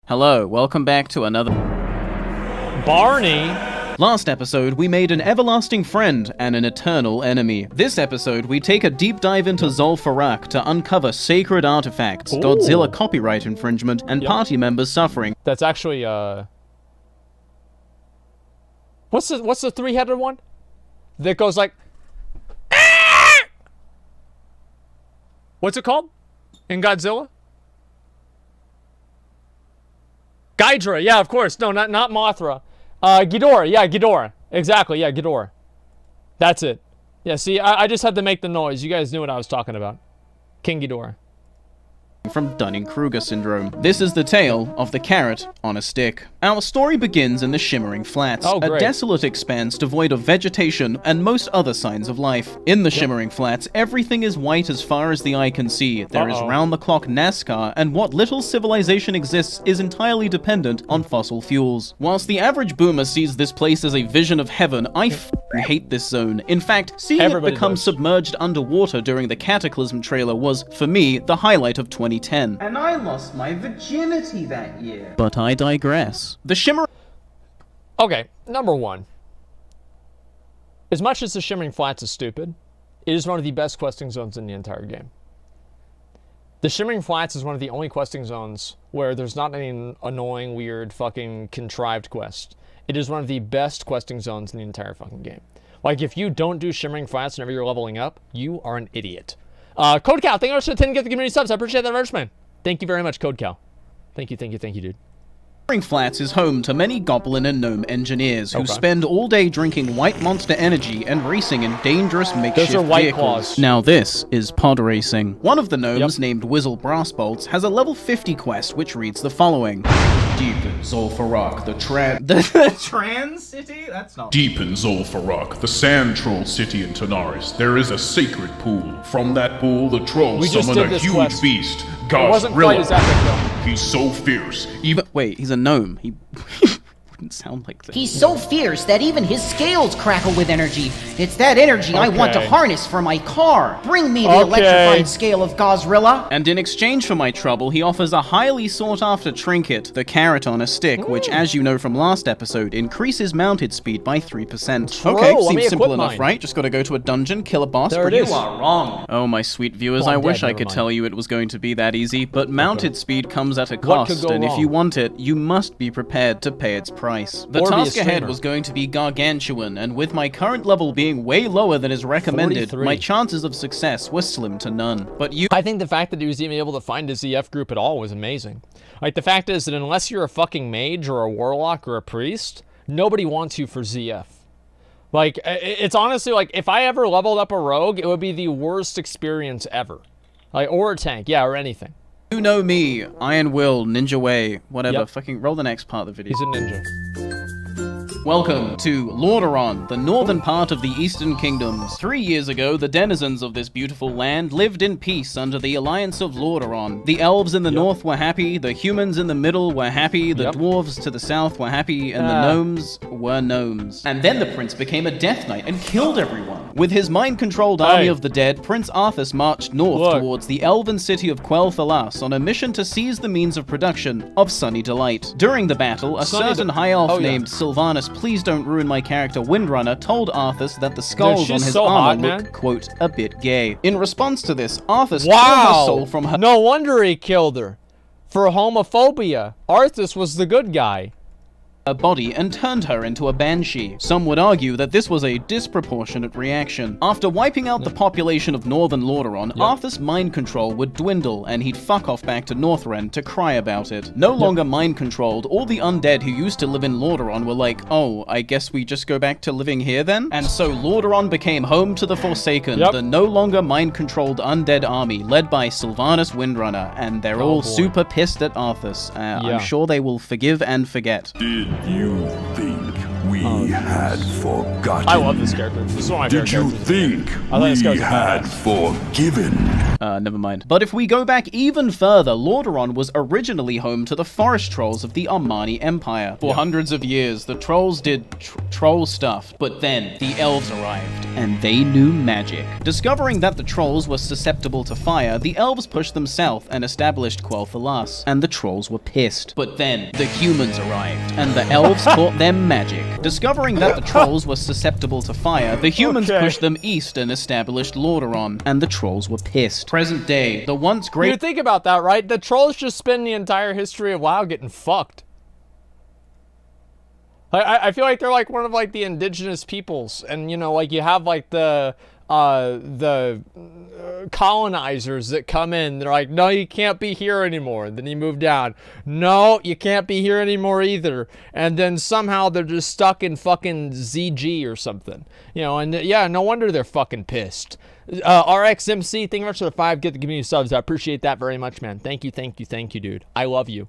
Hello, welcome back to another... Barney? Last episode, we made an everlasting friend and an eternal enemy. This episode, we take a deep dive into Zul'Farrak to uncover sacred artifacts, Ooh. Godzilla copyright infringement, and party members suffering. That's actually, What's the three-headed one? That goes like... What's it called? In Godzilla? Ghidorah, yeah, of course. No, not Mothra. Ghidorah, yeah, Ghidorah. Exactly, yeah, Ghidorah. That's it. Yeah, see, I just had to make the noise. You guys knew what I was talking about. King Ghidorah. From Dunning-Kruger syndrome. This is the tale of the carrot on a stick. Our story begins in the Shimmering Flats, a desolate expanse devoid of vegetation and most other signs of life. In the Shimmering Flats, everything is white as far as the eye can see. There is round-the-clock NASCAR, and what little civilization exists is entirely dependent on fossil fuels. Whilst the average boomer sees this place as a vision of heaven, I hate this zone. In fact, seeing it become submerged underwater during the Cataclysm trailer was, for me, the highlight of 2010. And I lost my virginity that year. But I digress. The Shimmering... Okay, number one. As much as the Shimmering Flats is stupid, it is one of the best questing zones in the entire game. The Shimmering Flats is one of the only questing zones where there's not any annoying, weird, fucking contrived quest. It is one of the best questing zones in the entire fucking game. Like, if you don't do Shimmering Flats whenever you're leveling up, you are an idiot. Code Cow, thank you very much for 10 to get the community subs. I appreciate that very much, man. Thank you very much, Code Cow. Thank you, dude. Shimmering Flats is home to many goblin and gnome engineers who spend all day drinking white monster energy and racing in dangerous makeshift Those are white vehicles. claws. Now this is pod racing. One of the gnomes, named Whizzle Brassbolts, has a level 50 quest which reads the following. Deep in Zul'Farrak, the Trans city? That's not... Deep in Zul'Farrak, the sand troll city in Tanaris, there is a sacred pool. From that pool, the trolls summon a huge beast, Gazrilla. He's so fierce, even... Wait, he's a gnome. He wouldn't sound like that. He's so fierce that even his scales crackle with energy. It's that energy I want to harness for my car. Bring me the electrified scale of Gazrilla. And in exchange for my trouble, he offers a highly sought-after trinket, the carrot on a stick, which, as you know from last episode, increases mounted speed by 3%. Okay, seems simple enough, right? Just gotta go to a dungeon, kill a boss, There it is. You are wrong. Oh, my sweet viewers, I wish I could tell you it was going to be that easy, but mounted speed comes at a cost, and if you want it, you must be prepared to pay its price. The task ahead was going to be gargantuan, and with my current level being way lower than is recommended, my chances of success were slim to none. But I think the fact that he was even able to find a ZF group at all was amazing. Like, the fact is that unless you're a fucking mage or a warlock or a priest, nobody wants you for ZF. Like, it's honestly like, if I ever leveled up a rogue, it would be the worst experience ever. Like, or a tank, yeah, or anything. You know me, Iron Will, Ninja Way, whatever, fucking roll the next part of the video. He's a ninja. Welcome to Lordaeron, the northern part of the Eastern Kingdoms. 3 years ago, the denizens of this beautiful land lived in peace under the alliance of Lordaeron. The elves in the north were happy, the humans in the middle were happy, the dwarves to the south were happy, and the gnomes were gnomes. And then the prince became a death knight and killed everyone. With his mind-controlled army of the dead, Prince Arthas marched north towards the elven city of Quel'Thalas on a mission to seize the means of production of Sunny Delight. During the battle, a certain high elf named Sylvanas, please don't ruin my character, Windrunner, told Arthas that the skulls on his armor look, quote, a bit gay. In response to this, Arthas tore her soul from her— No wonder he killed her. For homophobia. Arthas was the good guy. Her body and turned her into a banshee. Some would argue that this was a disproportionate reaction. After wiping out the population of northern Lordaeron, Arthas' mind control would dwindle and he'd fuck off back to Northrend to cry about it. No longer mind controlled, all the undead who used to live in Lordaeron were like, oh, I guess we just go back to living here then? And so Lordaeron became home to the Forsaken, the no longer mind controlled undead army led by Sylvanas Windrunner, and they're all super pissed at Arthas. I'm sure they will forgive and forget. You think we had forgotten? I love this character. This is one of my favorite characters. Did you think we had forgiven? Never mind. But if we go back even further, Lordaeron was originally home to the forest trolls of the Armani Empire. For hundreds of years, the trolls did troll stuff, but then the elves arrived, and they knew magic. Discovering that the trolls were susceptible to fire, the elves pushed them south and established Quel'Thalas, and the trolls were pissed. But then the humans arrived, and the elves taught them magic. Discovering that the trolls were susceptible to fire, the humans pushed them east and established Lordaeron, and the trolls were pissed. Present day, the once great— You think about that, right? The trolls just spend the entire history of WoW getting fucked. I feel like they're like one of like the indigenous peoples, and you know, like you have like the colonizers that come in. They're like, no, you can't be here anymore. And then you move down. No, you can't be here anymore either. And then somehow they're just stuck in fucking ZG or something. You know, and yeah, no wonder they're fucking pissed. RXMC, thank you very much for the 5. Get the community subs. I appreciate that very much, man. Thank you, dude. I love you.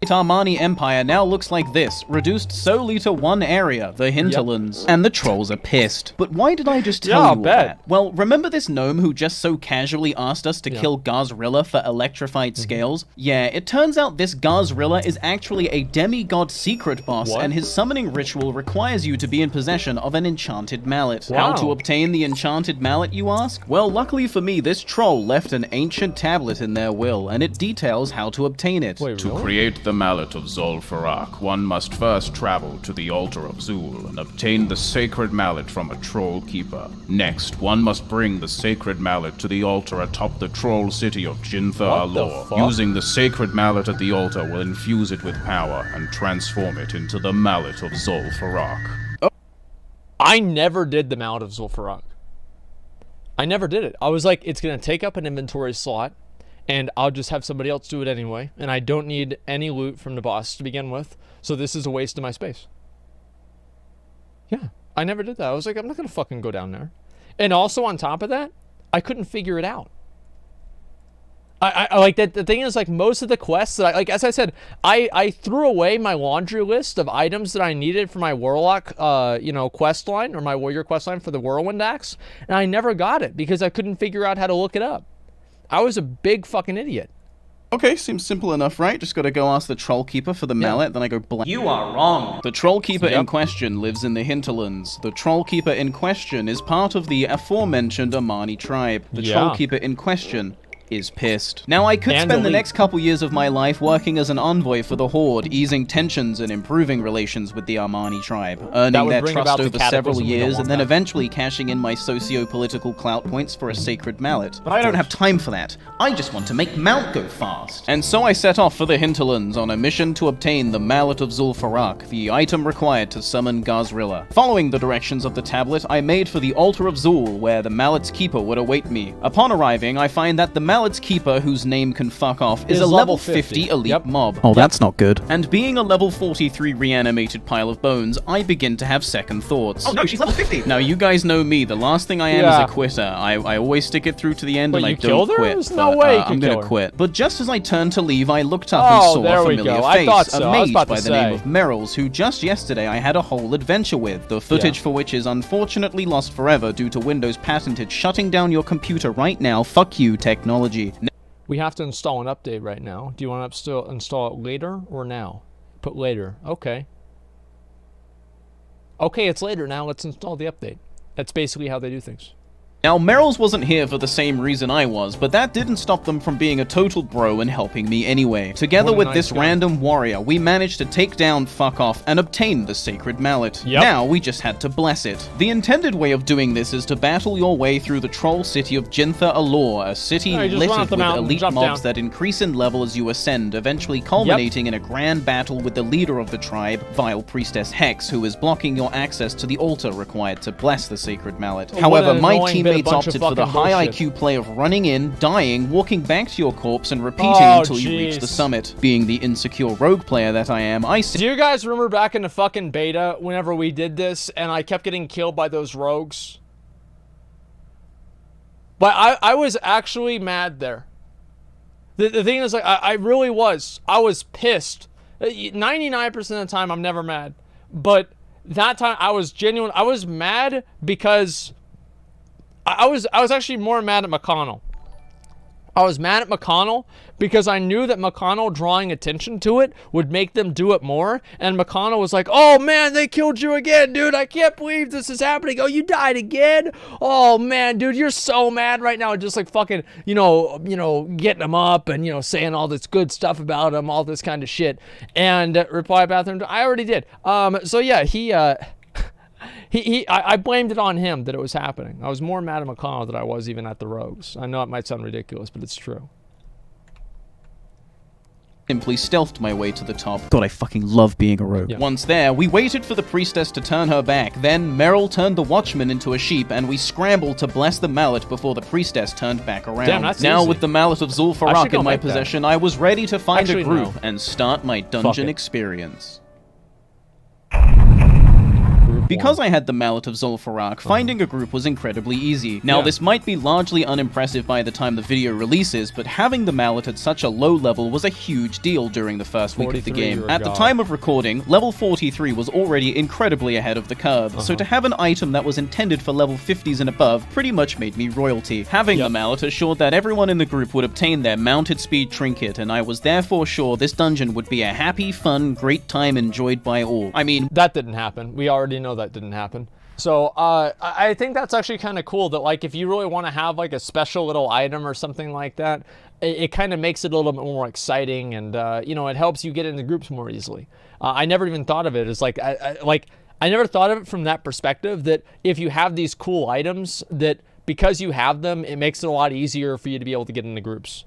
Armani Empire now looks like this, reduced solely to one area, the hinterlands. And the trolls are pissed. But why did I just tell you all that? Well, remember this gnome who just so casually asked us to kill Gazrilla for electrified scales? Yeah, it turns out this Gazrilla is actually a demigod secret boss, and his summoning ritual requires you to be in possession of an enchanted mallet. How to obtain the enchanted mallet, you ask? Well, luckily for me, this troll left an ancient tablet in their will, and it details how to obtain it. To create the mallet of Zul'Farrak, one must first travel to the altar of Zul and obtain the sacred mallet from a troll keeper. Next, one must bring the sacred mallet to the altar atop the troll city of Jinthar-Alor. Using the sacred mallet at the altar will infuse it with power and transform it into the mallet of Zul'Farrak. I never did the mallet of Zul'Farrak. I never did it. I was like, it's going to take up an inventory slot, and I'll just have somebody else do it anyway, and I don't need any loot from the boss to begin with, so this is a waste of my space. Yeah, I never did that. I was like, I'm not gonna fucking go down there. And also on top of that, I couldn't figure it out. I like that. The thing is, like, most of the quests that like, as I said, I threw away my laundry list of items that I needed for my Warlock, you know, quest line, or my Warrior quest line for the Whirlwind Axe, and I never got it because I couldn't figure out how to look it up. I was a big fucking idiot. Okay, seems simple enough, right? Just gotta go ask the Troll Keeper for the mallet, then I go blank. You are wrong. The Troll Keeper in question lives in the hinterlands. The Troll Keeper in question is part of the aforementioned Armani tribe. The Troll Keeper in question is pissed. Now, I could spend the next couple years of my life working as an envoy for the Horde, easing tensions and improving relations with the Armani tribe, earning their trust over several years, and then eventually cashing in my socio-political clout points for a sacred mallet. But I don't have time for that. I just want to make Mount go fast. And so I set off for the hinterlands on a mission to obtain the Mallet of Zul'Farrak, the item required to summon Gazrilla. Following the directions of the tablet, I made for the altar of Zul, where the mallet's keeper would await me. Upon arriving, I find that the mallet's keeper, whose name can fuck off, is a level 50 elite mob. Oh, that's not good. And being a level 43 reanimated pile of bones, I begin to have second thoughts. Oh no, she's level 50! Now, you guys know me. The last thing I am is a quitter. I always stick it through to the end, and I don't quit. There's no way I'm gonna quit. But just as I turned to leave, I looked up and saw a familiar face, amazed by the name of Meryl's, who just yesterday I had a whole adventure with, the footage for which is unfortunately lost forever due to Windows' patented shutting down your computer right now. Fuck you, technology. We have to install an update right now. Do you want to install it later or now? Put later. Okay. Okay, it's later now. Let's install the update. That's basically how they do things. Now, Meryl's wasn't here for the same reason I was, but that didn't stop them from being a total bro and helping me anyway. Together with this random warrior, we managed to take down Fuck Off and obtain the sacred mallet. Now, we just had to bless it. The intended way of doing this is to battle your way through the troll city of Jinthar-Alor, a city littered with elite mobs that increase in level as you ascend, eventually culminating in a grand battle with the leader of the tribe, Vile Priestess Hex, who is blocking your access to the altar required to bless the sacred mallet. However, my teammates opted for the high IQ play of running in, dying, walking back to your corpse, and repeating until you reach the summit. Being the insecure rogue player that I am, Do you guys remember back in the fucking beta, whenever we did this, and I kept getting killed by those rogues? But I was actually mad there. The thing is, like, I really was. I was pissed. 99% of the time, I'm never mad. But that time, I was genuine. I was mad because I was actually more mad at McConnell. I was mad at McConnell because I knew that McConnell drawing attention to it would make them do it more. And McConnell was like, oh man, they killed you again, dude. I can't believe this is happening. Oh, you died again? Oh man, dude, you're so mad right now. Just like fucking, getting him up and, saying all this good stuff about him, all this kind of shit. And reply bathroom, I already did. So yeah, I blamed it on him that it was happening. I was more mad at McConnell than I was even at the Rogues. I know it might sound ridiculous, but it's true. Simply stealthed my way to the top. God, I fucking love being a rogue. Yeah. Once there, we waited for the priestess to turn her back. Then Meryl turned the watchman into a sheep, and we scrambled to bless the mallet before the priestess turned back around. Damn, that's now, easy. with the mallet of Zul'Farrak in my possession, I was ready to find a group and start my dungeon experience. Because I had the Mallet of Zul'Farrak, finding a group was incredibly easy. Now, this might be largely unimpressive by the time the video releases, but having the Mallet at such a low level was a huge deal during the first week of the game. At the time of recording, level 43 was already incredibly ahead of the curve, so to have an item that was intended for level 50s and above pretty much made me royalty. Having the Mallet assured that everyone in the group would obtain their mounted speed trinket, and I was therefore sure this dungeon would be a happy, fun, great time enjoyed by all. I mean, that didn't happen. We already know that didn't happen. So I think that's actually kind of cool that, like, if you really want to have like a special little item or something like that, it kind of makes it a little bit more exciting, and it helps you get into groups more easily. I never even thought of it as like I never thought of it from that perspective, that if you have these cool items, that because you have them, it makes it a lot easier for you to be able to get into groups.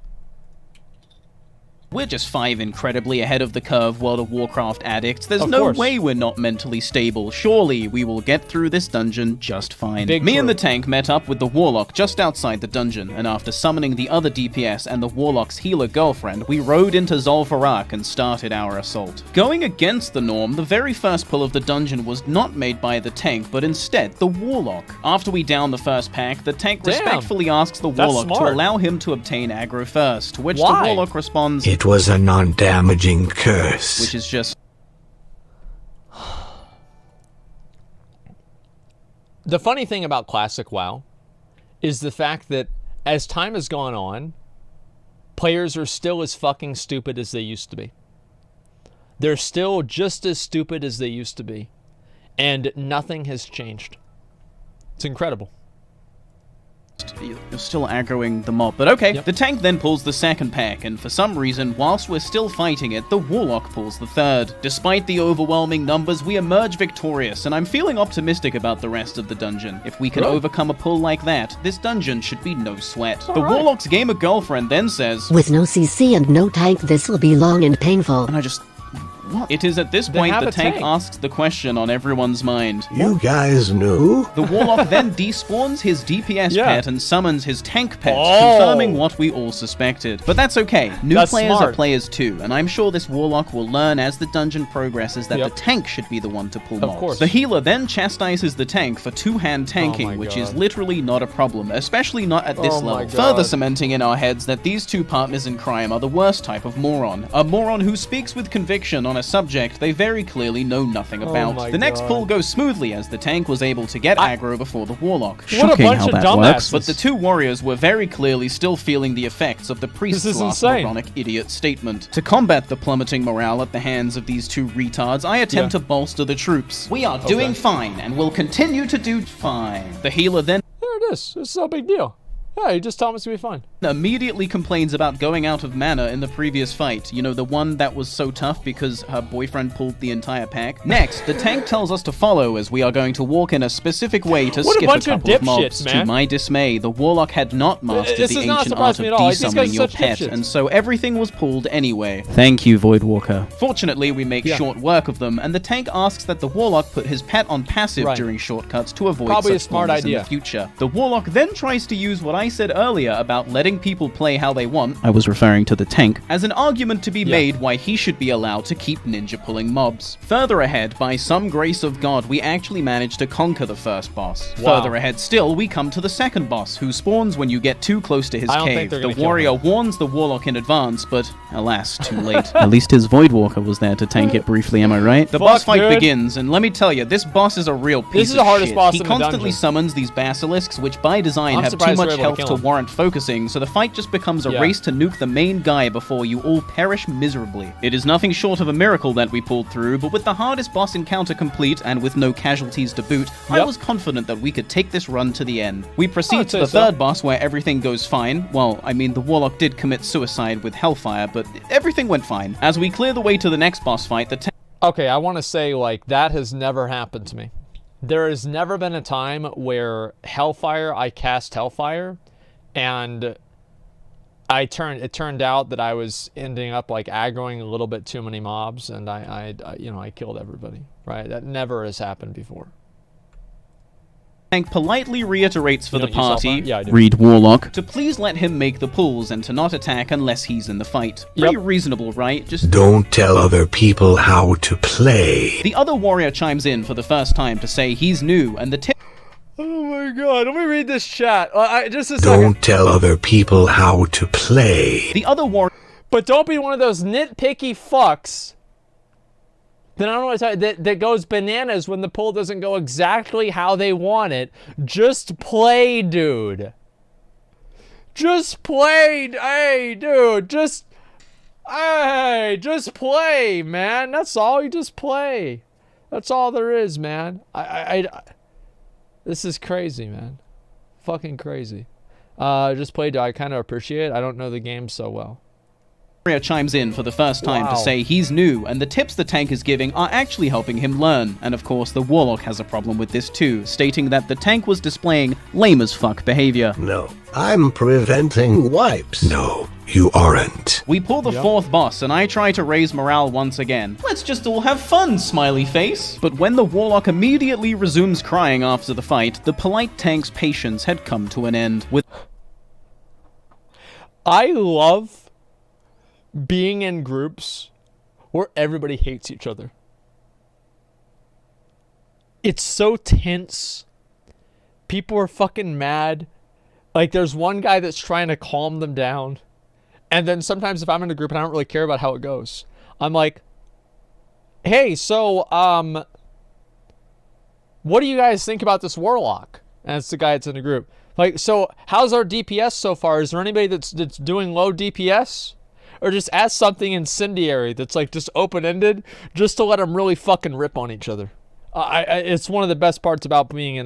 We're just 5 incredibly ahead of the curve World of Warcraft addicts. There's no way we're not mentally stable. Surely we will get through this dungeon just fine. Me and the tank met up with the Warlock just outside the dungeon, and after summoning the other DPS and the Warlock's healer girlfriend, we rode into Zul'Farrak and started our assault. Going against the norm, the very first pull of the dungeon was not made by the tank, but instead the Warlock. After we down the first pack, the tank respectfully asks the Warlock to allow him to obtain aggro first, to which the Warlock responds, "It was a non-damaging curse." Which is just... The funny thing about Classic WoW is the fact that as time has gone on, players are still as fucking stupid as they used to be. They're still just as stupid as they used to be. And nothing has changed. It's incredible. You're still aggroing the mob, but okay. The tank then pulls the second pack, and for some reason, whilst we're still fighting it, the Warlock pulls the third. Despite the overwhelming numbers, we emerge victorious, and I'm feeling optimistic about the rest of the dungeon. If we can overcome a pull like that, this dungeon should be no sweat. The Warlock's gamer girlfriend then says, "With no CC and no tank, this will be long and painful." And I just... What? It is at this point the tank asks the question on everyone's mind. You guys knew? The Warlock then despawns his DPS pet and summons his tank pet, confirming what we all suspected. But that's okay. New players are players too, and I'm sure this Warlock will learn as the dungeon progresses that the tank should be the one to pull mobs. The healer then chastises the tank for two-hand tanking, which is literally not a problem, especially not at this level. Further cementing in our heads that these two partners in crime are the worst type of moron. A moron who speaks with conviction on a subject they very clearly know nothing about. The next pull goes smoothly as the tank was able to get aggro before the Warlock. Shocking how that works. But the two warriors were very clearly still feeling the effects of the priest's last moronic idiot statement. To combat the plummeting morale at the hands of these two retards, I attempt to bolster the troops. We are doing fine and will continue to do fine. The healer then... There it is. It's no big deal. Yeah, you just tell him it's gonna be fine. Immediately complains about going out of mana in the previous fight. You know, the one that was so tough because her boyfriend pulled the entire pack. Next, the tank tells us to follow as we are going to walk in a specific way to skip a couple of mobs. To my dismay, the Warlock had not mastered the ancient art of desummoning your pet, and so everything was pulled anyway. Thank you, Voidwalker. Fortunately, we make short work of them, and the tank asks that the Warlock put his pet on passive during shortcuts to avoid such a smart idea in the future. The Warlock then tries to use what I said earlier about letting letting people play how they want, I was referring to the tank, as an argument to be made why he should be allowed to keep ninja pulling mobs. Further ahead, by some grace of God, we actually managed to conquer the first boss. Further ahead still, we come to the second boss, who spawns when you get too close to his cave. The warrior warns the warlock in advance, but alas, too late. At least his Voidwalker was there to tank it briefly, am I right? The boss fight begins, and let me tell you, this boss is a real piece of shit. This is the hardest boss in the dungeon. He constantly summons these basilisks, which by design have too much health to warrant focusing, so the fight just becomes a race to nuke the main guy before you all perish miserably. It is nothing short of a miracle that we pulled through, but with the hardest boss encounter complete, and with no casualties to boot, I was confident that we could take this run to the end. We proceed to the third boss, where everything goes fine. Well, I mean, the warlock did commit suicide with Hellfire, but everything went fine. As we clear the way to the next boss fight, okay, I want to say, like, that has never happened to me. There has never been a time where I cast Hellfire, and it turned out that I was ending up, like, aggroing a little bit too many mobs, and I killed everybody, right? That never has happened before. Tank politely reiterates for the party, read Warlock, to please let him make the pulls and to not attack unless he's in the fight. Pretty reasonable, right? Just don't tell other people how to play. The other warrior chimes in for the first time to say he's new, and the tip. Oh my god, let me read this chat. Just a second. Don't tell other people how to play. The other warrior. But don't be one of those nitpicky fucks. Then I don't know what to tell you, that goes bananas when the pull doesn't go exactly how they want it. Just play, dude. Just play. Hey, dude. Just play, man. That's all. You just play. That's all there is, man. This is crazy, man. Fucking crazy. Just play, dude. I kind of appreciate it. I don't know the game so well. Chimes in for the first time to say he's new, and the tips the tank is giving are actually helping him learn. And of course, the warlock has a problem with this too, stating that the tank was displaying lame as fuck behavior. No, I'm preventing wipes. No, you aren't. We pull the fourth boss, and I try to raise morale once again. Let's just all have fun, smiley face. But when the warlock immediately resumes crying after the fight, the polite tank's patience had come to an end. I love being in groups where everybody hates each other. It's so tense. People are fucking mad. Like, there's one guy that's trying to calm them down. And then sometimes if I'm in a group and I don't really care about how it goes, I'm like, hey, so, what do you guys think about this warlock? And it's the guy that's in the group. Like, so, how's our DPS so far? Is there anybody that's doing low DPS? Or just ask something incendiary that's like just open-ended, just to let them really fucking rip on each other. It's one of the best parts about being in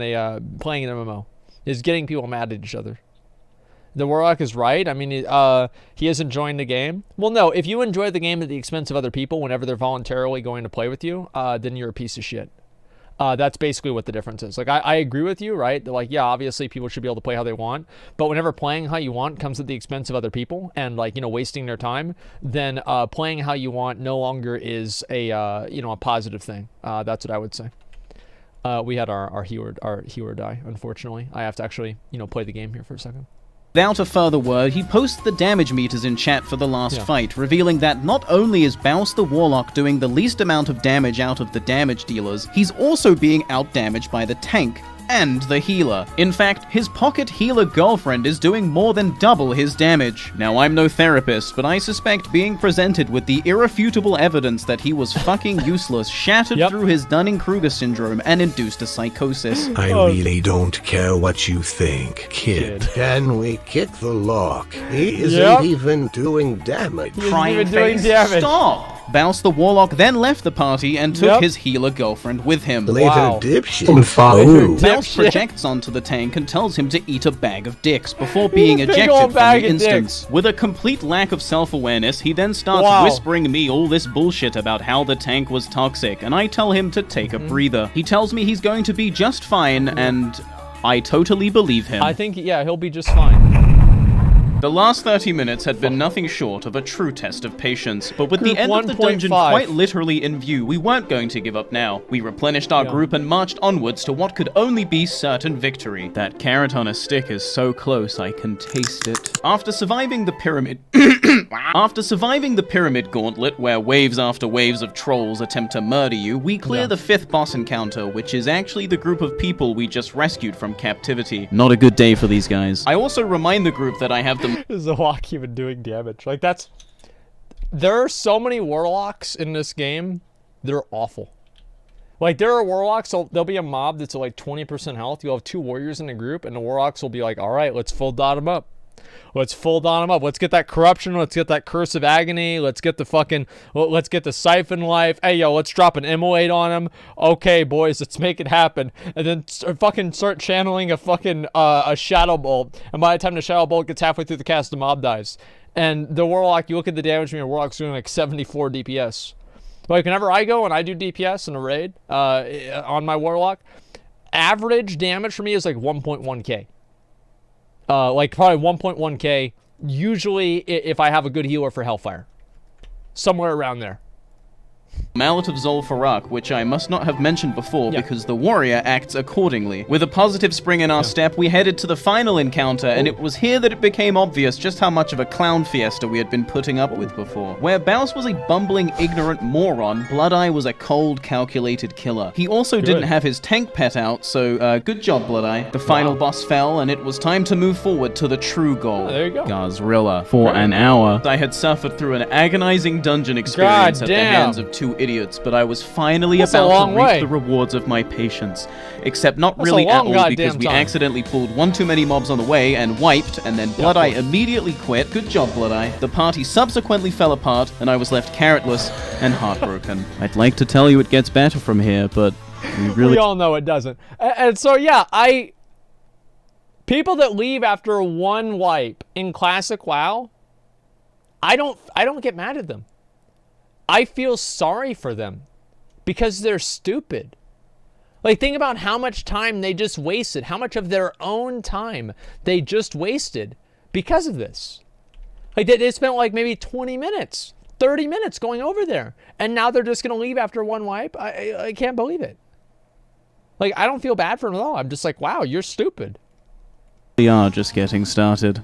playing an MMO, is getting people mad at each other. The Warlock is right. I mean, he is enjoying the game. Well, no, if you enjoy the game at the expense of other people whenever they're voluntarily going to play with you, then you're a piece of shit. That's basically what the difference is. Like, I agree with you, right? Like, yeah, obviously people should be able to play how they want, but whenever playing how you want comes at the expense of other people and, like, you know, wasting their time, then playing how you want no longer is a positive thing. That's what I would say. We had our hero die, unfortunately. I have to actually, play the game here for a second. Without a further word, he posts the damage meters in chat for the last fight, revealing that not only is Baus the Warlock doing the least amount of damage out of the damage dealers, he's also being out-damaged by the tank and the healer. In fact, his pocket healer girlfriend is doing more than double his damage. Now, I'm no therapist, but I suspect being presented with the irrefutable evidence that he was fucking useless shattered through his Dunning-Kruger syndrome and induced a psychosis. I really don't care what you think, kid. Can we kick the lock? He isn't even doing damage. Crying face, stop! Baus the Warlock then left the party and took his healer girlfriend with him. Dipshit. Baus projects onto the tank and tells him to eat a bag of dicks before being ejected from the instance. With a complete lack of self-awareness, he then starts whispering me all this bullshit about how the tank was toxic, and I tell him to take a breather. He tells me he's going to be just fine, and I totally believe him. I think, he'll be just fine. The last 30 minutes had been nothing short of a true test of patience, but with Group the end of the dungeon 1.5. quite literally in view, we weren't going to give up now. We replenished our group and marched onwards to what could only be certain victory. That carrot on a stick is so close I can taste it. After surviving the pyramid gauntlet, where waves after waves of trolls attempt to murder you, we clear the 5th boss encounter, which is actually the group of people we just rescued from captivity. Not a good day for these guys. I also remind the group that I have them. This is a walk even doing damage. Like, that's... There are so many warlocks in this game. They're awful. Like, there are warlocks, so there'll be a mob that's at like 20% health. You'll have 2 warriors in a group, and the warlocks will be like, alright, let's full dot them up. Let's full dot them up. Let's get that corruption. Let's get that curse of agony. Let's get the fucking... Let's get the siphon life. Hey, yo, let's drop an immolate on them. Okay, boys, let's make it happen. And then start channeling a fucking a shadow bolt. And by the time the shadow bolt gets halfway through the cast, the mob dies. And the warlock, you look at the damage, and warlock's doing like 74 DPS. Like, whenever I go and I do DPS in a raid on my warlock, average damage for me is like 1.1k. Like probably 1.1k, usually if I have a good healer for Hellfire. Somewhere around there. Mallet of Zul'Farrak, which I must not have mentioned before because the warrior acts accordingly. With a positive spring in our step, we headed to the final encounter, and it was here that it became obvious just how much of a clown fiesta we had been putting up with before. Where Baus was a bumbling, ignorant moron, Bloodeye was a cold, calculated killer. He also didn't have his tank pet out, so good job, Bloodeye. The final boss fell, and it was time to move forward to the true goal. There you go. Gazrilla. For an hour, I had suffered through an agonizing dungeon experience at the hands of 2 idiots, but I was finally about to reap the rewards of my patience. Except not really at all, because we accidentally pulled one too many mobs on the way and wiped, and then Bloodeye immediately quit. Good job, Bloodeye. The party subsequently fell apart, and I was left carrotless and heartbroken. I'd like to tell you it gets better from here, but we all know it doesn't. And so, yeah, people that leave after one wipe in Classic WoW, I don't get mad at them. I feel sorry for them because they're stupid. Like, think about how much time they just wasted, how much of their own time they just wasted because of this. Like, they spent like maybe 20 minutes, 30 minutes going over there, and now they're just going to leave after one wipe. I can't believe it. Like, I don't feel bad for them at all. I'm just like, wow, you're stupid. We are just getting started.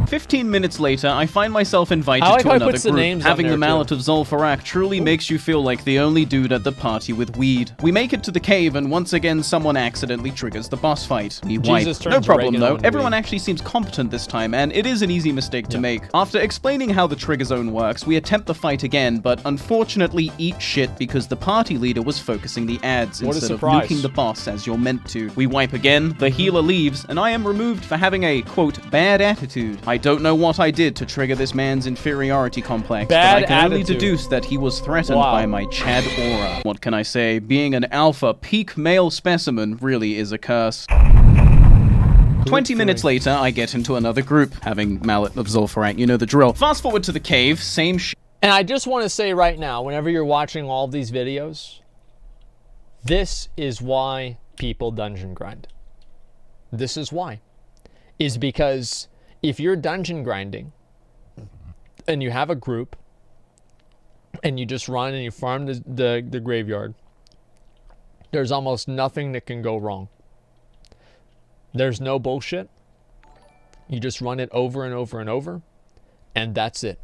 15 minutes later, I find myself invited to another group. Having the Mallet of Zul'Farrak truly makes you feel like the only dude at the party with weed. We make it to the cave, and once again, someone accidentally triggers the boss fight. We wipe. No problem, though. Everyone actually seems competent this time, and it is an easy mistake to make. After explaining how the trigger zone works, we attempt the fight again, but unfortunately eat shit because the party leader was focusing the ads instead of nuking the boss as you're meant to. We wipe again, the healer leaves, and I am removed for having a, quote, bad attitude. I don't know what I did to trigger this man's inferiority complex, but I can only deduce that he was threatened by my Chad aura. What can I say? Being an alpha peak male specimen really is a curse. 20 minutes later, I get into another group, having Mallet of Zul'Farrak, you know the drill. Fast forward to the cave, same shit. And I just want to say right now, whenever you're watching all of these videos, this is why people dungeon grind. This is why. Is because if you're dungeon grinding and you have a group and you just run and you farm the graveyard, there's almost nothing that can go wrong. There's no bullshit. You just run it over and over and over, and that's it.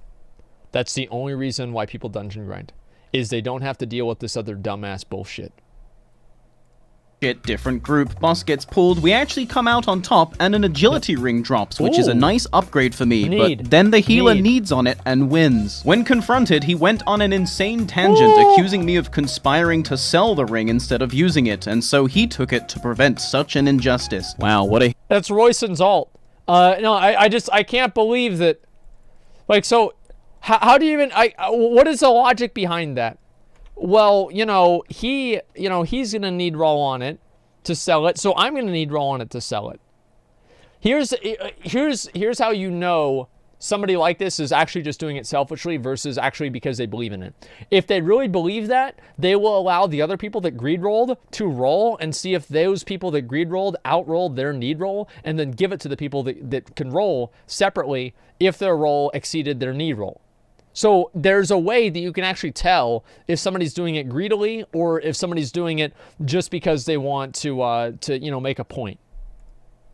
That's the only reason why people dungeon grind, is they don't have to deal with this other dumbass bullshit. Different group, boss gets pulled, we actually come out on top, and an agility ring drops, which is a nice upgrade for me, but then the healer needs on it and wins. When confronted, he went on an insane tangent, accusing me of conspiring to sell the ring instead of using it, and so he took it to prevent such an injustice. Wow, what a... That's Royson's ult. No, I can't believe that... Like, so, how do you even... what is the logic behind that? Well, he's gonna need roll on it to sell it, so I'm gonna need roll on it to sell it. Here's how you know somebody like this is actually just doing it selfishly versus actually because they believe in it. If they really believe that, they will allow the other people that greed rolled to roll and see if those people that greed rolled outrolled their need roll, and then give it to the people that can roll separately if their roll exceeded their need roll. So there's a way that you can actually tell if somebody's doing it greedily or if somebody's doing it just because they want to make a point.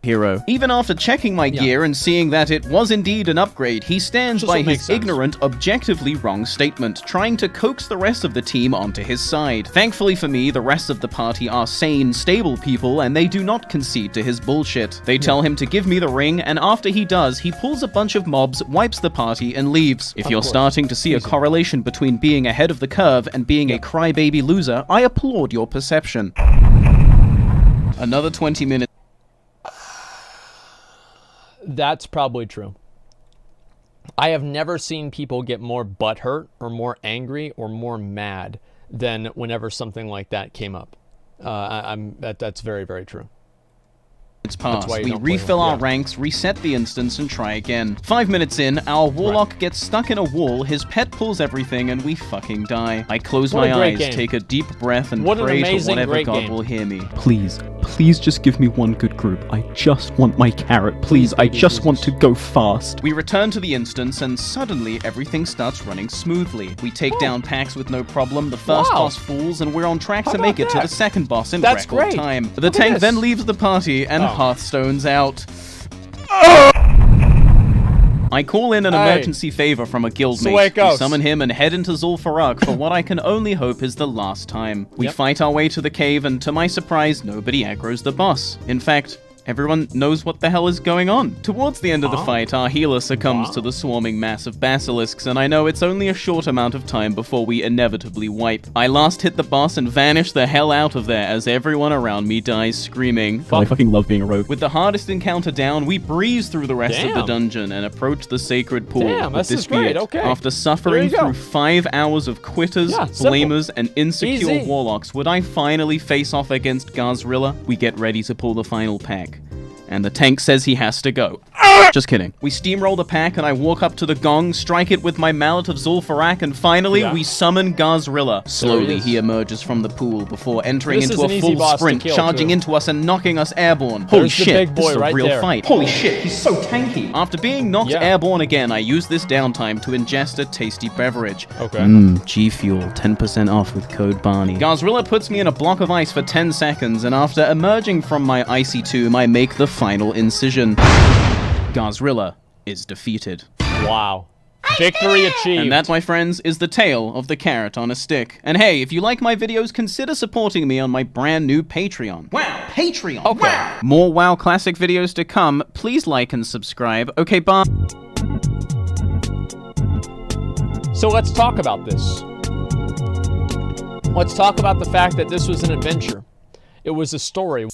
Hero. Even after checking my gear and seeing that it was indeed an upgrade, he stands by his ignorant, objectively wrong statement, trying to coax the rest of the team onto his side. Thankfully for me, the rest of the party are sane, stable people, and they do not concede to his bullshit. They tell him to give me the ring, and after he does, he pulls a bunch of mobs, wipes the party, and leaves. If you're starting to see a correlation between being ahead of the curve and being a crybaby loser, I applaud your perception. Another 20 minutes. That's probably true. I have never seen people get more butthurt or more angry or more mad than whenever something like that came up. That's very, very true. It's passed. We refill our ranks, reset the instance, and try again. 5 minutes in, our warlock gets stuck in a wall, his pet pulls everything, and we fucking die. I close my eyes, take a deep breath, and pray to whatever God will hear me. Please, please just give me one good group. I just want my carrot. Please, I just want to go fast. We return to the instance, and suddenly everything starts running smoothly. We take down packs with no problem, the first boss falls, and we're on track to make it to the second boss in record time. The tank then leaves the party, and Hearthstone's out. I call in an emergency favor from a guildmate. We summon him and head into Zul'Farrak for what I can only hope is the last time. We fight our way to the cave, and to my surprise, nobody aggroes the boss. In fact, everyone knows what the hell is going on. Towards the end of the fight, our healer succumbs to the swarming mass of basilisks, and I know it's only a short amount of time before we inevitably wipe. I last hit the boss and vanish the hell out of there as everyone around me dies screaming. I fucking love being a rogue. With the hardest encounter down, we breeze through the rest of the dungeon and approach the sacred pool. This is great. After suffering through 5 hours of quitters, blamers, and insecure warlocks, would I finally face off against Gazrilla? We get ready to pull the final pack. And the tank says he has to go. Just kidding. We steamroll the pack, and I walk up to the gong, strike it with my mallet of Zul'Farrak, and finally, we summon Gazrilla. Slowly, he emerges from the pool before entering into a full sprint, charging into us and knocking us airborne. Holy shit, this is a real fight. Holy shit, he's so tanky. After being knocked airborne again, I use this downtime to ingest a tasty beverage. G Fuel, 10% off with code Barney. Gazrilla puts me in a block of ice for 10 seconds, and after emerging from my icy tomb, I make the final incision. Gazrilla is defeated. Wow. Victory achieved. And that, my friends, is the tale of the carrot on a stick. And hey, if you like my videos, consider supporting me on my brand new Patreon. Wow, Patreon. Okay. Wow. More WoW Classic videos to come. Please like and subscribe. Okay, bye. So let's talk about this. Let's talk about the fact that this was an adventure. It was a story.